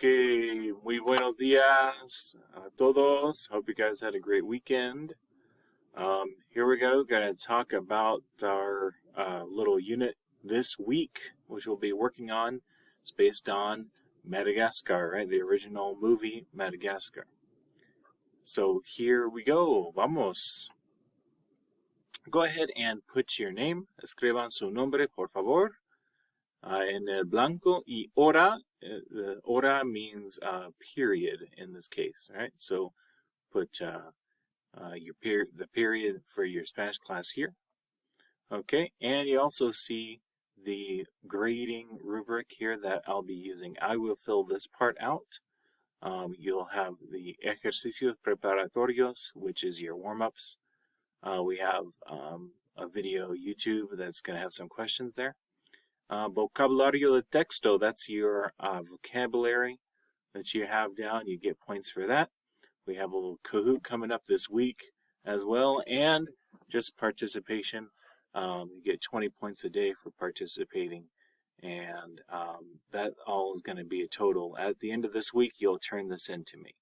Okay, muy buenos días a todos. Hope you guys had a great weekend. Here we go. Going to talk about our little unit this week, which we'll be working on. It's based on Madagascar, right? The original movie, Madagascar. So here we go. Vamos. Go ahead and put your name. Escriban su nombre, por favor. En el blanco y hora. Hora means period in this case, right? So put the period for your Spanish class here. Okay, and you also see the grading rubric here that I'll be using. I will fill this part out. You'll have the ejercicios preparatorios, which is your warm-ups. We have a video YouTube that's going to have some questions there. Vocabulario de texto, that's your vocabulary that you have down. You get points for that. We have a little Kahoot coming up this week as well, and just participation. You get 20 points a day for participating, and that all is going to be a total. At the end of this week, you'll turn this in to me.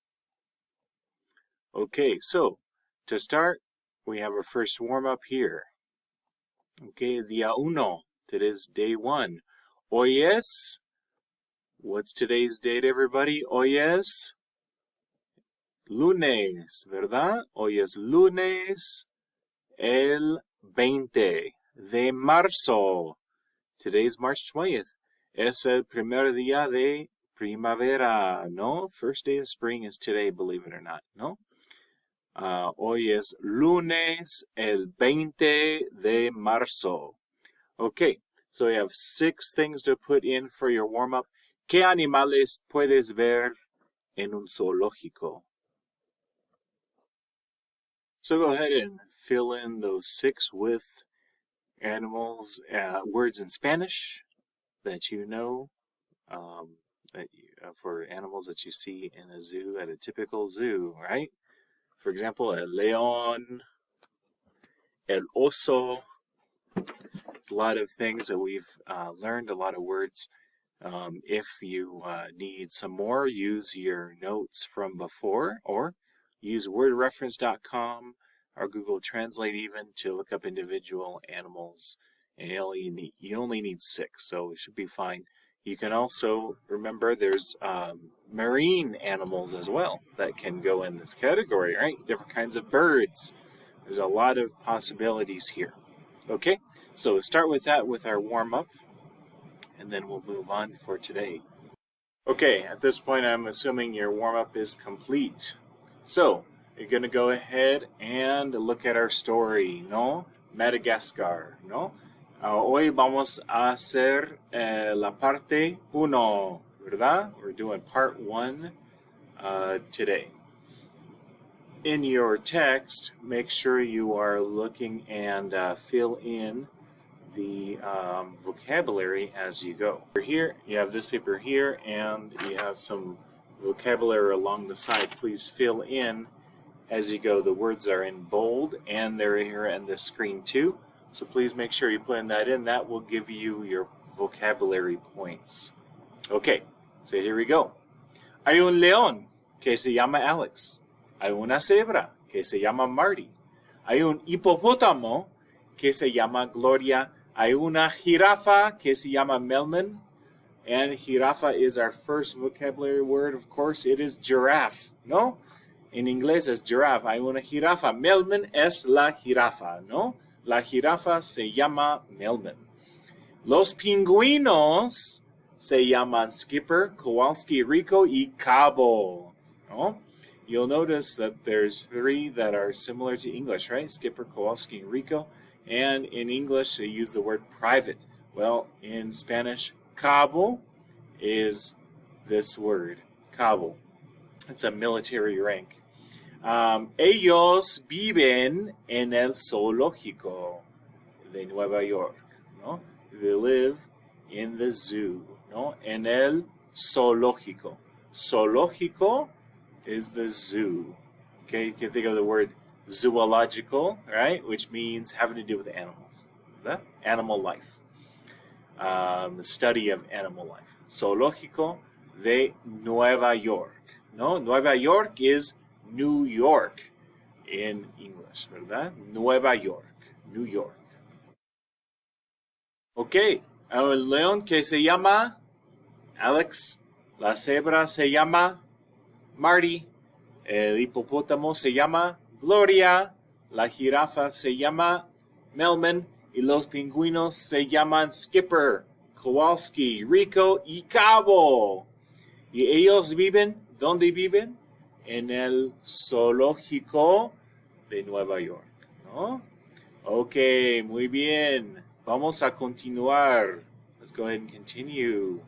Okay, so to start, we have our first warm-up here. Okay, día uno. Today's day one. Hoy es, what's today's date, everybody? Hoy es lunes, ¿verdad? Hoy es lunes el 20 de marzo. Today's March 20th. Es el primer día de primavera, ¿no? First day of spring is today, believe it or not, ¿no? Hoy es lunes el 20 de marzo. Okay, so you have 6 things to put in for your warm-up. ¿Qué animales puedes ver en un zoológico? So go ahead and fill in those 6 with animals, words in Spanish that you know, for animals that you see in a zoo, at a typical zoo, right? For example, el león, el oso. A lot of things that we've learned, a lot of words. If you need some more, use your notes from before, or use wordreference.com or Google Translate even to look up individual animals. And you only need 6, so it should be fine. You can also remember there's marine animals as well that can go in this category, right? Different kinds of birds. There's a lot of possibilities here. Okay, so start with that with our warm-up, and then we'll move on for today. Okay, at this point I'm assuming your warm-up is complete. So, you're going to go ahead and look at our story, ¿no? Madagascar, ¿no? Hoy vamos a hacer la parte 1, ¿verdad? We're doing part 1 today. In your text, make sure you are looking and fill in the vocabulary as you go. Here, you have this paper here, and you have some vocabulary along the side. Please fill in as you go. The words are in bold, and they're here on the screen too. So please make sure you put in that in. That will give you your vocabulary points. Okay, so here we go. Hay un león que se llama Alex. Hay una cebra que se llama Marty. Hay un hipopótamo que se llama Gloria. Hay una jirafa que se llama Melman. And jirafa is our first vocabulary word. Of course, it is giraffe, ¿no? En inglés es giraffe. Hay una jirafa. Melman es la jirafa, ¿no? La jirafa se llama Melman. Los pingüinos se llaman Skipper, Kowalski, Rico y Cabo, ¿no? You'll notice that there's 3 that are similar to English, right? Skipper, Kowalski, and Rico. And in English, they use the word private. Well, in Spanish, cabo is this word, cabo. It's a military rank. Ellos viven en el zoológico de Nueva York, ¿no? They live in the zoo, ¿no? En el zoológico. Zoológico is the zoo. Okay, you can think of the word zoological, right? Which means having to do with animals. Animal life. The study of animal life. Zoológico de Nueva York, ¿no? Nueva York is New York in English, ¿verdad? Nueva York, New York. Ok, el león que se llama Alex, la cebra se llama Marty, el hipopótamo se llama Gloria, la jirafa se llama Melman y los pingüinos se llaman Skipper, Kowalski, Rico y Cabo. Y ellos viven, ¿dónde viven? En el zoológico de Nueva York, ¿no? Ok, muy bien. Vamos a continuar. Let's go ahead and continue.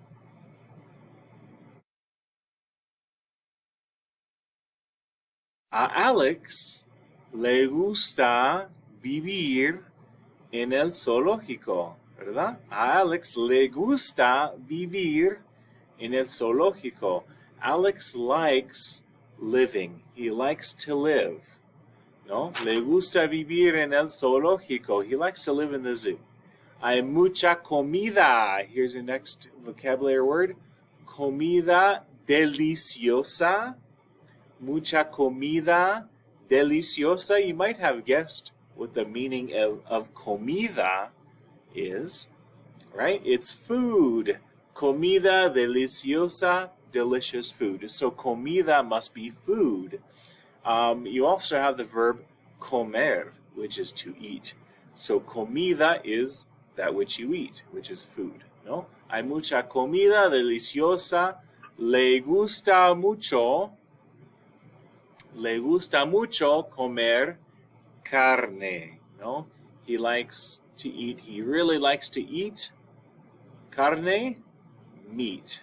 A Alex le gusta vivir en el zoológico, ¿verdad? A Alex le gusta vivir en el zoológico. Alex likes living. He likes to live. ¿No? Le gusta vivir en el zoológico. He likes to live in the zoo. Hay mucha comida. Here's the next vocabulary word. Comida deliciosa. Mucha comida deliciosa. You might have guessed what the meaning of comida is, right? It's food. Comida deliciosa, delicious food. So comida must be food. You also have the verb comer, which is to eat. So comida is that which you eat, which is food, ¿no? Hay mucha comida deliciosa. Le gusta mucho comer carne, ¿no? He likes to eat. He really likes to eat carne, meat,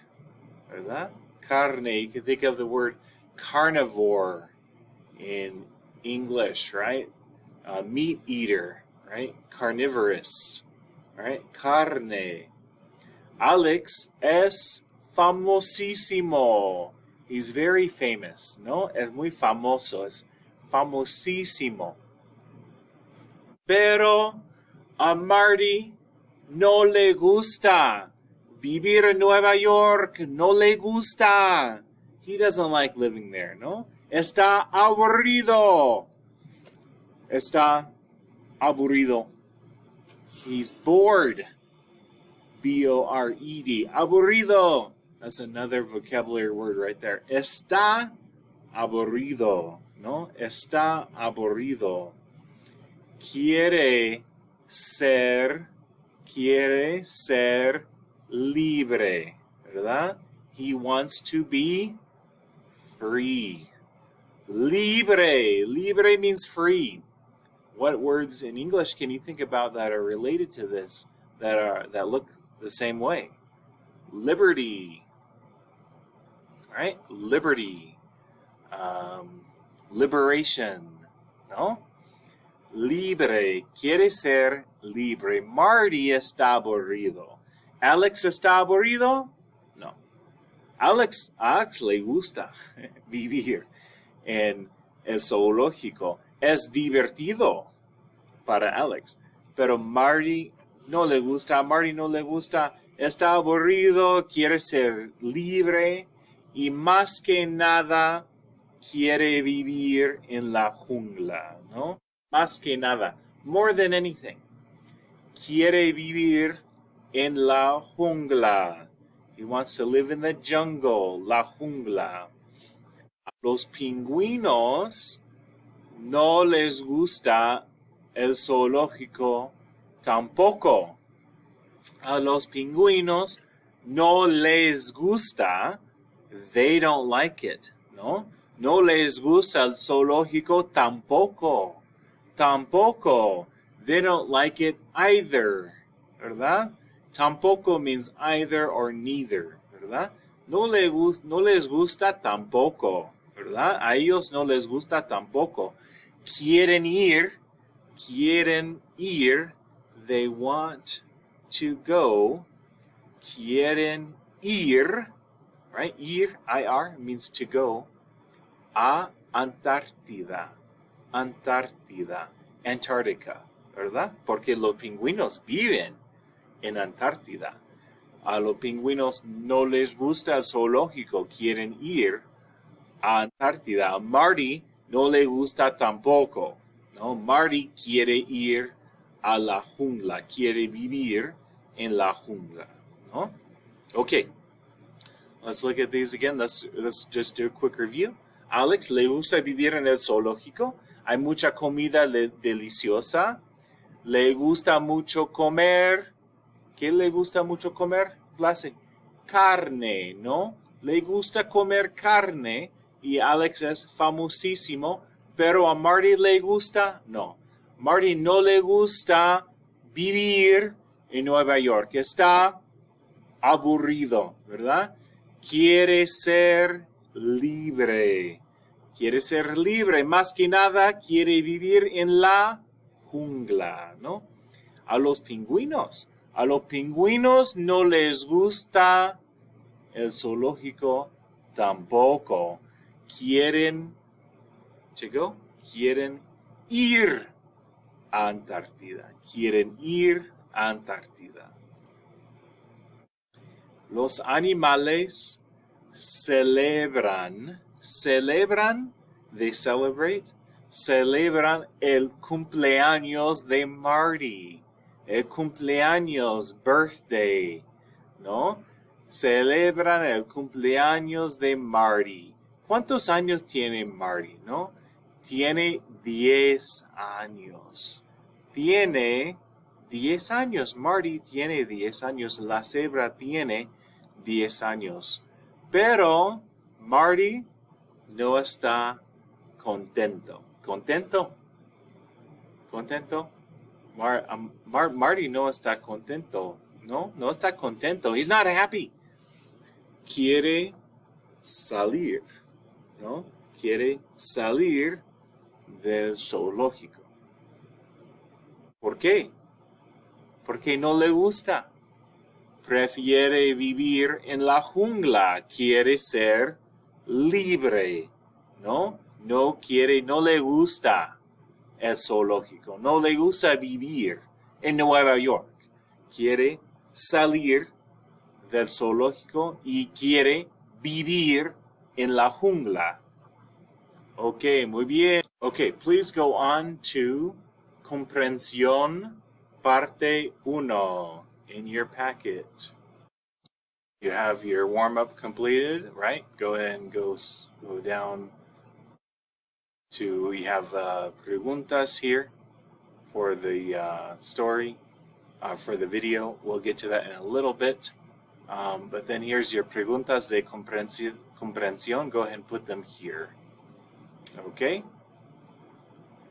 ¿verdad? Carne, you can think of the word carnivore in English, right? Meat eater, right? Carnivorous, right? Carne. Alex es famosísimo. He's very famous, ¿no? Es muy famoso, es famosísimo. Pero a Marty no le gusta vivir en Nueva York. No le gusta. He doesn't like living there, ¿no? Está aburrido. Está aburrido. He's bored. B-O-R-E-D. Aburrido. That's another vocabulary word right there. Está aburrido, ¿no? Está aburrido. Quiere ser libre, ¿verdad? He wants to be free. Libre. Libre means free. What words in English can you think about that are related to this, that look the same way? Liberty. Right? Liberty. Liberation. No? Libre. Quiere ser libre. Marty está aburrido. Alex está aburrido? No. Alex le gusta vivir en el zoológico. Es divertido para Alex. Pero Marty no le gusta. Marty no le gusta. Está aburrido. Quiere ser libre. Y más que nada, quiere vivir en la jungla, ¿no? Más que nada. More than anything. Quiere vivir en la jungla. He wants to live in the jungle, la jungla. Los pingüinos no les gusta el zoológico tampoco. A los pingüinos no les gusta. They don't like it, ¿no? No les gusta el zoológico tampoco. Tampoco. They don't like it either, ¿verdad? Tampoco means either or neither, ¿verdad? No les gusta tampoco, ¿verdad? A ellos no les gusta tampoco. Quieren ir. They want to go. Quieren ir. Right? Ir, I-R, means to go. A Antártida. Antártida. Antarctica, ¿verdad? Porque los pingüinos viven en Antártida. A los pingüinos no les gusta el zoológico, quieren ir a Antártida. A Marty no le gusta tampoco, ¿no? Marty quiere ir a la jungla, quiere vivir en la jungla, ¿no? Okay, let's look at these again. Let's just do a quick review. Alex le gusta vivir en el zoológico. Hay mucha comida deliciosa. Le gusta mucho comer. ¿Qué le gusta mucho comer? Clase. Carne, ¿no? Le gusta comer carne. Y Alex es famosísimo. Pero a Marty le gusta, no. Marty no le gusta vivir en Nueva York. Está aburrido, ¿verdad? Quiere ser libre. Quiere ser libre. Más que nada, quiere vivir en la jungla, ¿no? A los pingüinos no les gusta el zoológico tampoco. Quieren ir a Antártida. Quieren ir a Antártida. Los animales celebran, they celebrate, celebran el cumpleaños de Marty. El cumpleaños, birthday, ¿no? Celebran el cumpleaños de Marty. ¿Cuántos años tiene Marty, no? Tiene 10 años. Tiene 10 años. Marty tiene 10 años. La cebra tiene 10 años. Pero Marty no está contento. ¿Contento? Marty no está contento. No está contento. He's not happy. Quiere salir, ¿no? Quiere salir del zoológico. ¿Por qué? Porque no le gusta. Prefiere vivir en la jungla. Quiere ser libre, ¿no? No le gusta el zoológico. No le gusta vivir en Nueva York. Quiere salir del zoológico y quiere vivir en la jungla. Okay, muy bien. Okay, please go on to comprensión parte 1 in your packet. You have your warm-up completed, right? Go ahead and go down to, we have preguntas here for the story, for the video. We'll get to that in a little bit. But then here's your preguntas de comprensión. Go ahead and put them here. Okay?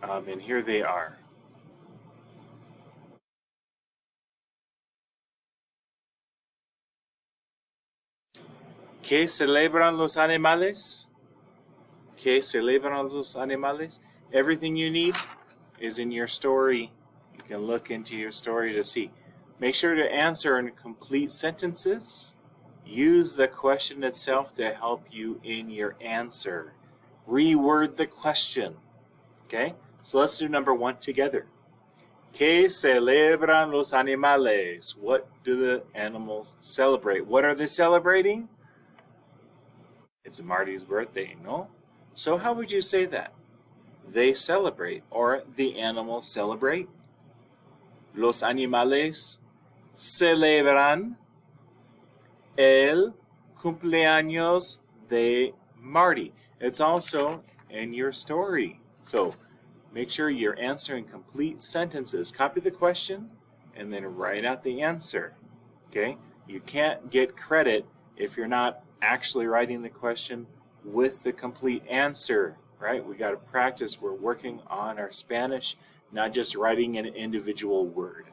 And here they are. ¿Qué celebran los animales? ¿Qué celebran los animales? Everything you need is in your story. You can look into your story to see. Make sure to answer in complete sentences. Use the question itself to help you in your answer. Reword the question. Okay? So let's do number 1 together. ¿Qué celebran los animales? What do the animals celebrate? What are they celebrating? It's Marty's birthday, no? So how would you say that? They celebrate, or the animals celebrate. Los animales celebran el cumpleaños de Marty. It's also in your story. So make sure you're answering complete sentences. Copy the question and then write out the answer. Okay? You can't get credit if you're not actually writing the question with the complete answer, right? We got to practice. We're working on our Spanish, not just writing an individual word.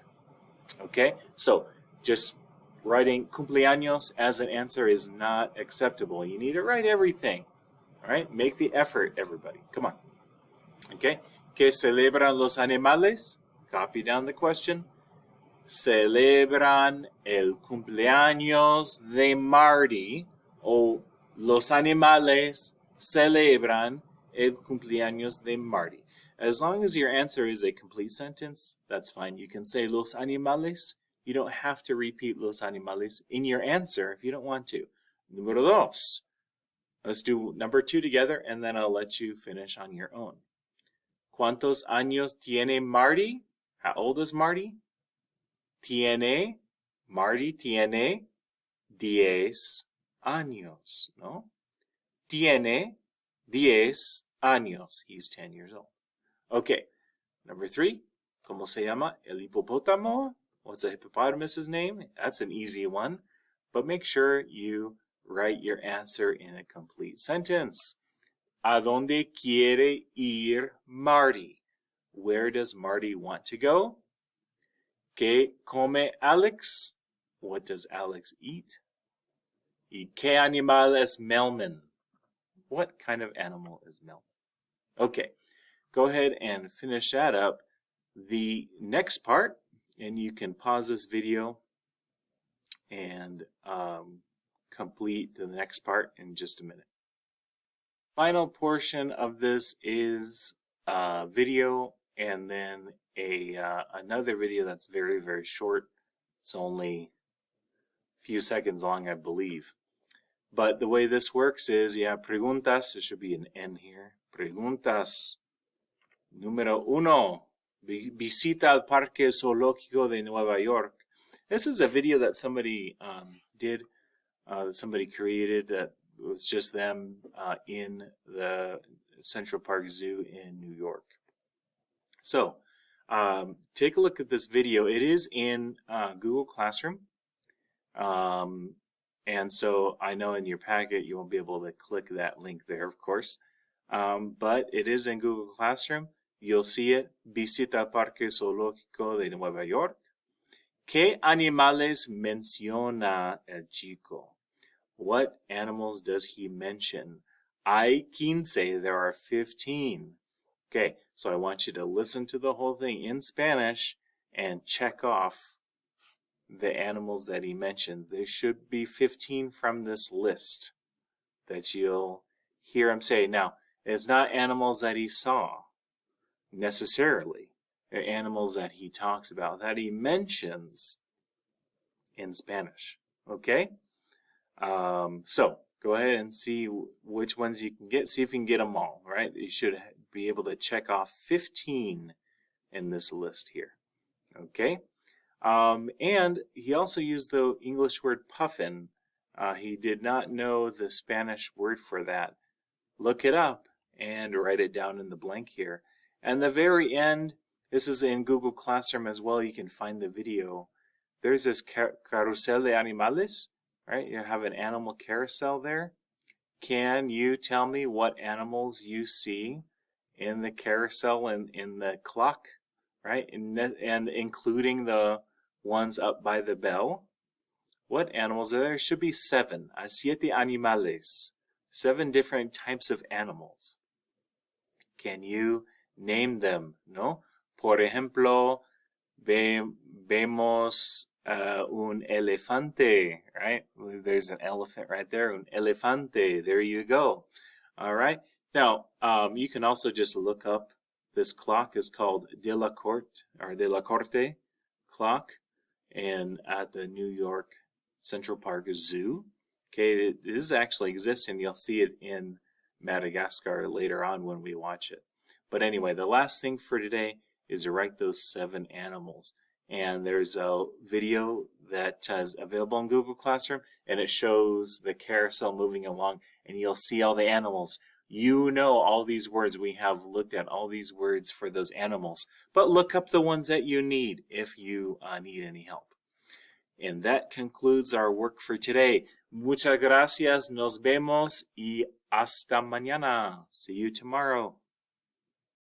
Okay? So just writing cumpleaños as an answer is not acceptable. You need to write everything. All right? Make the effort, everybody. Come on. Okay? ¿Qué celebran los animales? Copy down the question. Celebran el cumpleaños de Marty. O los animales celebran el cumpleaños de Marty. As long as your answer is a complete sentence, that's fine. You can say los animales. You don't have to repeat los animales in your answer if you don't want to. Número dos. Let's do number 2 together, and then I'll let you finish on your own. ¿Cuántos años tiene Marty? How old is Marty? Marty tiene 10 años, ¿no? Tiene 10 años. He's 10 years old. Okay, number 3. ¿Cómo se llama el hipopótamo? What's a hippopotamus's name? That's an easy one, but make sure you write your answer in a complete sentence. ¿A dónde quiere ir Marty? Where does Marty want to go? ¿Qué come Alex? What does Alex eat? ¿Y qué animal es Melman? What kind of animal is Melman? Okay, go ahead and finish that up. The next part, and you can pause this video and complete the next part in just a minute. Final portion of this is a video and then another video that's very, very short. It's only a few seconds long, I believe. But the way this works is you have preguntas. There should be an N here. Preguntas. Número 1. Visita al Parque Zoológico de Nueva York. This is a video that somebody did. Somebody created that was just them in the Central Park Zoo in New York. So take a look at this video. It is in Google Classroom. And so I know in your packet you won't be able to click that link there, of course. But it is in Google Classroom. You'll see it. Visita al Parque Zoológico de Nueva York. ¿Qué animales menciona el chico? What animals does he mention? Hay 15. There are 15. Okay, so I want you to listen to the whole thing in Spanish and check off the animals that he mentions. There should be 15 from this list that you'll hear him say. Now, it's not animals that he saw necessarily. They're animals that he talks about, that he mentions in Spanish. Okay? So go ahead and see which ones you can get. See if you can get them all, right? You should be able to check off 15 in this list here. Okay? And he also used the English word puffin. He did not know the Spanish word for that. Look it up and write it down in the blank here. And the very end, this is in Google Classroom as well. You can find the video. There's this carrusel de animales, right? You have an animal carousel there. Can you tell me what animals you see in the carousel and in the clock, right? And including the ones up by the bell? What animals are there? There should be 7. Siete animales. 7 different types of animals. Can you name them? No? Por ejemplo, vemos un elefante, right? There's an elephant right there. Un elefante. There you go. All right. Now, you can also just look up. This clock is called de la Corte clock, and at the New York Central Park Zoo. Okay, it is actually existing. You'll see it in Madagascar later on when we watch it. But anyway, the last thing for today is to write those 7 animals. And there's a video that is available in Google Classroom, and it shows the carousel moving along, and you'll see all the animals. You know all these words. We have looked at all these words for those animals. But look up the ones that you need if you need any help. And that concludes our work for today. Muchas gracias. Nos vemos y hasta mañana. See you tomorrow.